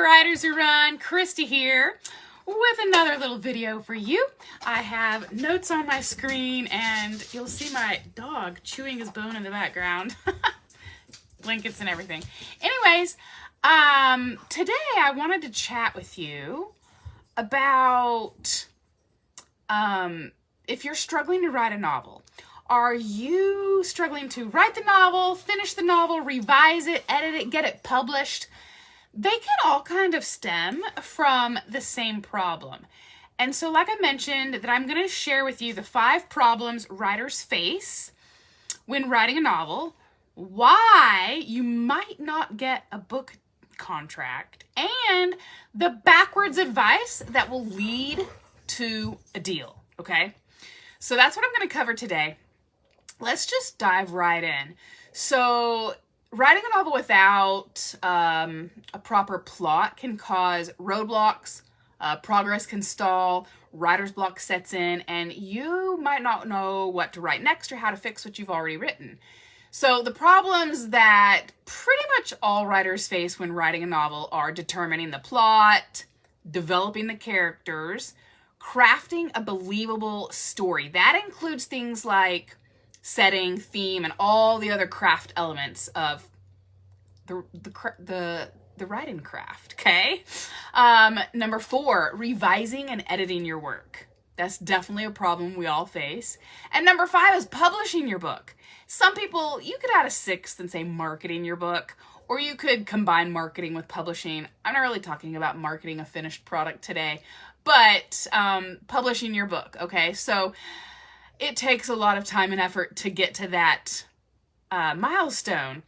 Writers Who Run, Christy here with another little video for you. I have notes on my screen and you'll see my dog chewing his bone in the background. Blankets and everything. Anyways, today I wanted to chat with you about if you're struggling to write a novel. Are you struggling to write the novel, finish the novel, revise it, edit it, get it published? They can all kind of stem from the same problem. And so like I mentioned, that I'm going to share with you the 5 problems writers face when writing a novel, why you might not get a book contract, and the backwards advice that will lead to a deal, okay? So that's what I'm going to cover today. Let's just dive right in. So writing a novel without a proper plot can cause roadblocks, progress can stall, writer's block sets in, and you might not know what to write next or how to fix what you've already written. So the problems that pretty much all writers face when writing a novel are determining the plot, developing the characters, crafting a believable story. That includes things like setting, theme, and all the other craft elements of the writing craft, okay? Number 4, revising and editing your work. That's definitely a problem we all face. And number 5 is publishing your book. Some people, you could add a 6th and say marketing your book, or you could combine marketing with publishing. I'm not really talking about marketing a finished product today, but publishing your book, okay? So it takes a lot of time and effort to get to that milestone.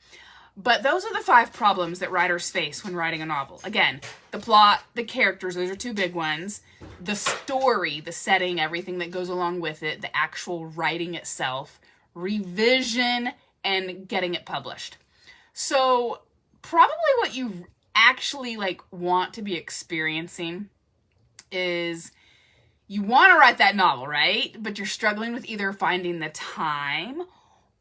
But those are the 5 problems that writers face when writing a novel. Again, the plot, the characters, those are 2 big ones. The story, the setting, everything that goes along with it, the actual writing itself, revision, and getting it published. So probably what you actually want to be experiencing is you want to write that novel, right? But you're struggling with either finding the time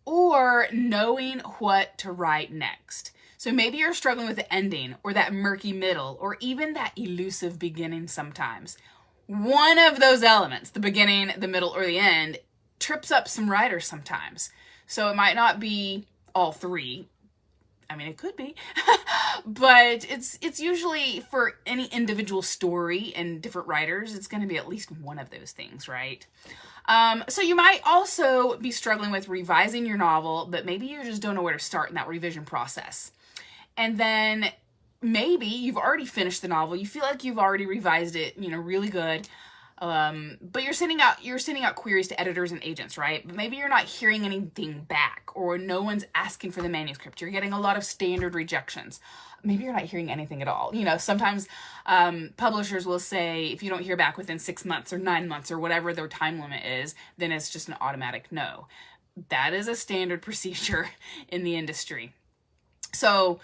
or knowing what to write next. So maybe you're struggling with the ending or that murky middle or even that elusive beginning sometimes. One of those elements, the beginning, the middle, or the end, trips up some writers sometimes. So it might not be all 3. I mean, it could be, but it's usually for any individual story and different writers, it's going to be at least one of those things, right? So you might also be struggling with revising your novel, but maybe you just don't know where to start in that revision process. And then maybe you've already finished the novel. You feel like you've already revised it, really good. But you're sending out queries to editors and agents, right? But maybe you're not hearing anything back, or no one's asking for the manuscript. You're getting a lot of standard rejections. Maybe you're not hearing anything at all. Sometimes publishers will say if you don't hear back within 6 months or 9 months or whatever their time limit is, then it's just an automatic no. That is a standard procedure in the industry. So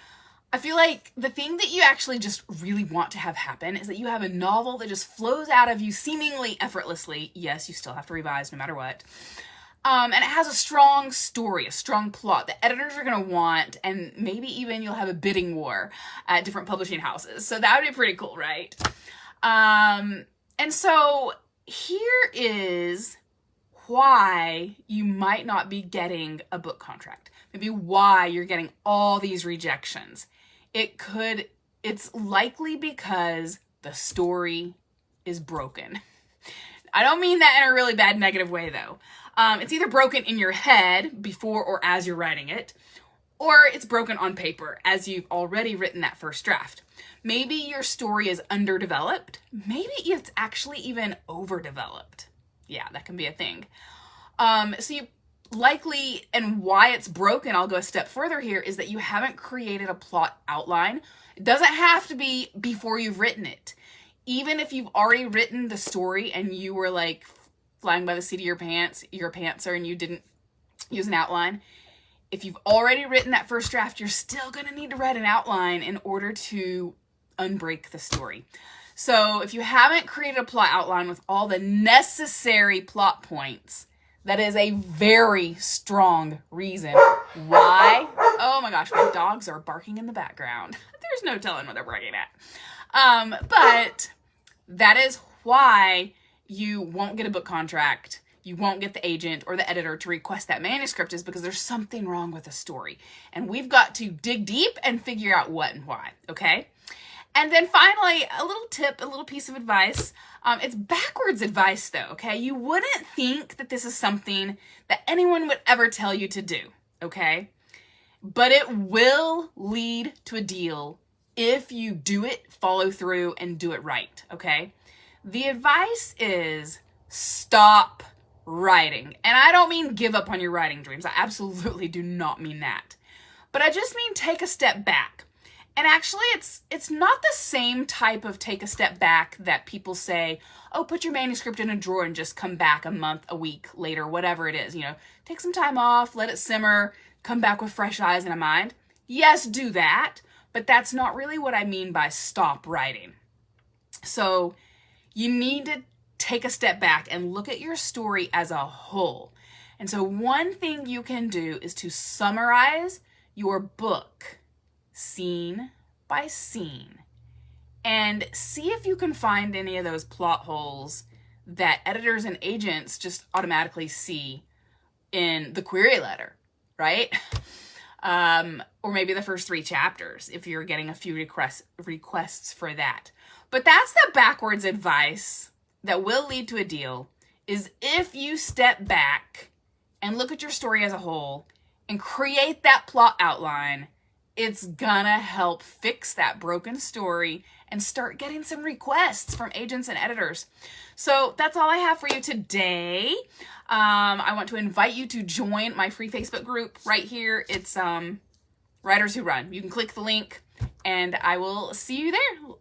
I feel like the thing that you actually just really want to have happen is that you have a novel that just flows out of you seemingly effortlessly. Yes, you still have to revise no matter what. And it has a strong story, a strong plot that editors are going to want, and maybe even you'll have a bidding war at different publishing houses. So that would be pretty cool, right? And so here is why you might not be getting a book contract. Maybe why you're getting all these rejections. It's likely because the story is broken. I don't mean that in a really bad negative way though. It's either broken in your head before or as you're writing it, or it's broken on paper as you've already written that first draft. Maybe your story is underdeveloped. Maybe it's actually even overdeveloped. Yeah, that can be a thing. So you likely, and why it's broken, I'll go a step further here, is that you haven't created a plot outline. It doesn't have to be before you've written it. Even if you've already written the story and you were flying by the seat of your pants, you're a pantser and you didn't use an outline. If you've already written that first draft, you're still going to need to write an outline in order to unbreak the story. So if you haven't created a plot outline with all the necessary plot points, that is a very strong reason why. Oh my gosh, my dogs are barking in the background. There's no telling what they're barking at. But that is why you won't get a book contract. You won't get the agent or the editor to request that manuscript, is because there's something wrong with the story. And we've got to dig deep and figure out what and why, okay? And then finally, a little tip, a little piece of advice. It's backwards advice though, okay? You wouldn't think that this is something that anyone would ever tell you to do, okay? But it will lead to a deal if you do it, follow through, and do it right, okay? The advice is stop writing. And I don't mean give up on your writing dreams. I absolutely do not mean that. But I just mean take a step back. And actually, it's not the same type of take a step back that people say, oh, put your manuscript in a drawer and just come back a month, a week later, whatever it is. You know, take some time off, let it simmer, come back with fresh eyes and a mind. Yes, do that. But that's not really what I mean by stop writing. So you need to take a step back and look at your story as a whole. And so one thing you can do is to summarize your book scene by scene and see if you can find any of those plot holes that editors and agents just automatically see in the query letter, right? Or maybe the first 3 chapters if you're getting a few requests for that. But that's the backwards advice that will lead to a deal, is if you step back and look at your story as a whole and create that plot outline, it's gonna help fix that broken story and start getting some requests from agents and editors. So that's all I have for you today. I want to invite you to join my free Facebook group right here. It's Writers Who Run. You can click the link and I will see you there.